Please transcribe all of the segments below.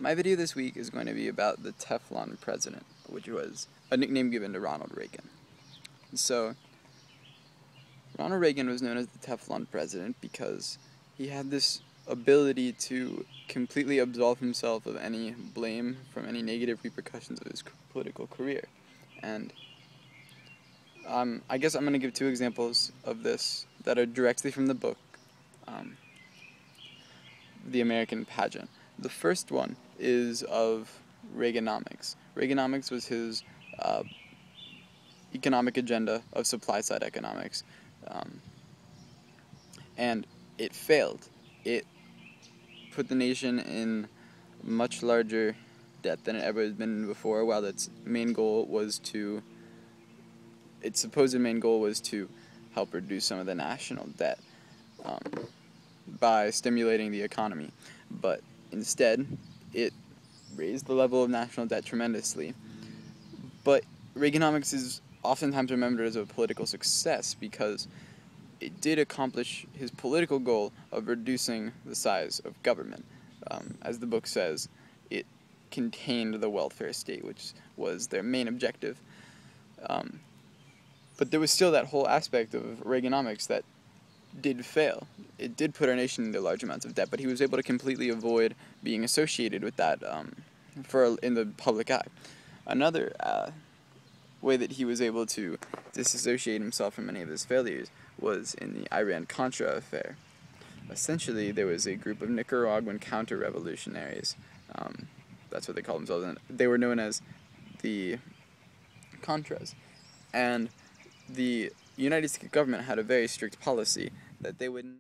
My video this week is going to be about the Teflon President, which was a nickname given to Ronald Reagan. So, Ronald Reagan was known as the Teflon President because he had this ability to completely absolve himself of any blame from any negative repercussions of his political career. And I guess I'm going to give two examples of this that are directly from the book, The American Pageant. The first one is of Reaganomics. Reaganomics was his economic agenda of supply-side economics, and it failed. It put the nation in much larger debt than it ever had been before, while its supposed main goal was to help reduce some of the national debt by stimulating the economy. But instead, it raised the level of national debt tremendously. But Reaganomics is oftentimes remembered as a political success because it did accomplish his political goal of reducing the size of government. As the book says, it contained the welfare state, which was their main objective. But there was still that whole aspect of Reaganomics that did fail. It did put our nation into large amounts of debt, but he was able to completely avoid being associated with that in the public eye. Another way that he was able to disassociate himself from many of his failures was in the Iran-Contra affair. Essentially, there was a group of Nicaraguan counter-revolutionaries. That's what they called themselves, and they were known as the Contras. And the United States government had a very strict policy that they wouldn't...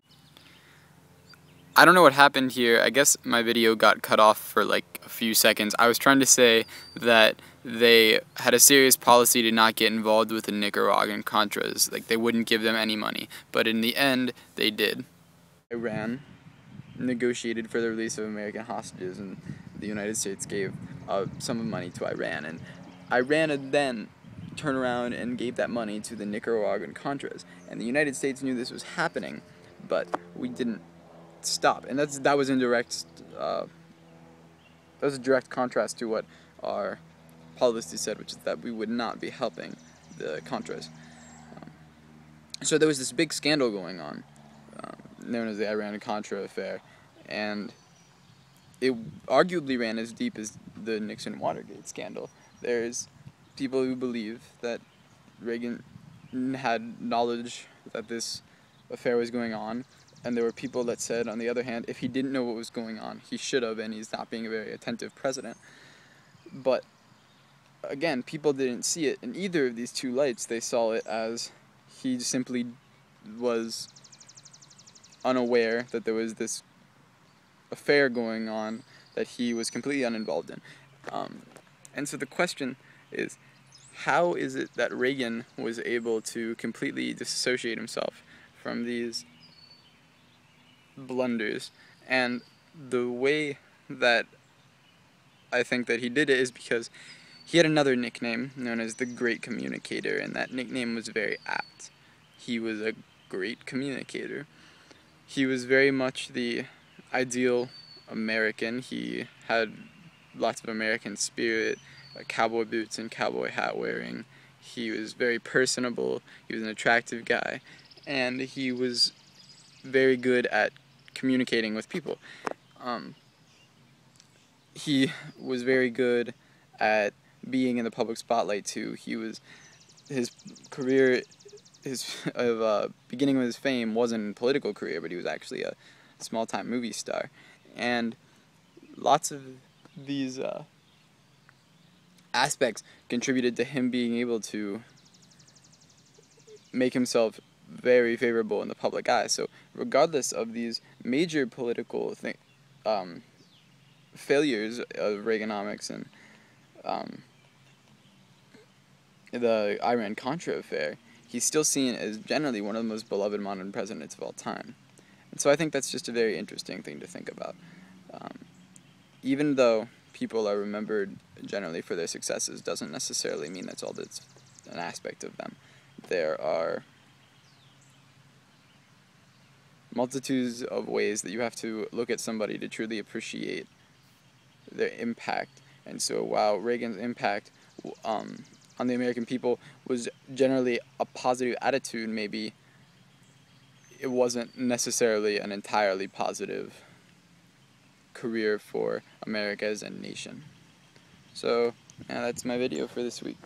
I don't know what happened here. I guess my video got cut off for like a few seconds. I was trying to say that they had a serious policy to not get involved with the Nicaraguan Contras. Like, they wouldn't give them any money. But in the end, they did. Iran negotiated for the release of American hostages, and the United States gave some of the money to Iran. And Iran had then turned around and gave that money to the Nicaraguan Contras. And the United States knew this was happening, but we didn't stop. And that was a direct contrast to what our policy said, which is that we would not be helping the Contras. So there was this big scandal going on, known as the Iran-Contra affair, and it arguably ran as deep as the Nixon-Watergate scandal. There's people who believe that Reagan had knowledge that this affair was going on, and there were people that said, on the other hand, if he didn't know what was going on, he should have, and he's not being a very attentive president. But again, people didn't see it in either of these two lights. They saw it as he simply was unaware that there was this affair going on that he was completely uninvolved in. And so the question is, how is it that Reagan was able to completely disassociate himself from these blunders? And the way that I think that he did it is because he had another nickname known as the Great Communicator, and that nickname was very apt. He was a great communicator. He was very much the ideal American. He had lots of American spirit, cowboy boots and cowboy hat wearing. He was very personable. He was an attractive guy, and he was very good at communicating with people. He was very good at being in the public spotlight too. His career, beginning with his fame wasn't a political career, but he was actually a small-time movie star, and lots of these aspects contributed to him being able to make himself very favorable in the public eye. So regardless of these major political failures of Reaganomics and the Iran-Contra affair, he's still seen as generally one of the most beloved modern presidents of all time. And so I think that's just a very interesting thing to think about. Even though people are remembered generally for their successes, doesn't necessarily mean that's all that's an aspect of them. There are multitudes of ways that you have to look at somebody to truly appreciate their impact. And so while Reagan's impact on the American people was generally a positive attitude, maybe it wasn't necessarily an entirely positive career for America as a nation. So, yeah, that's my video for this week.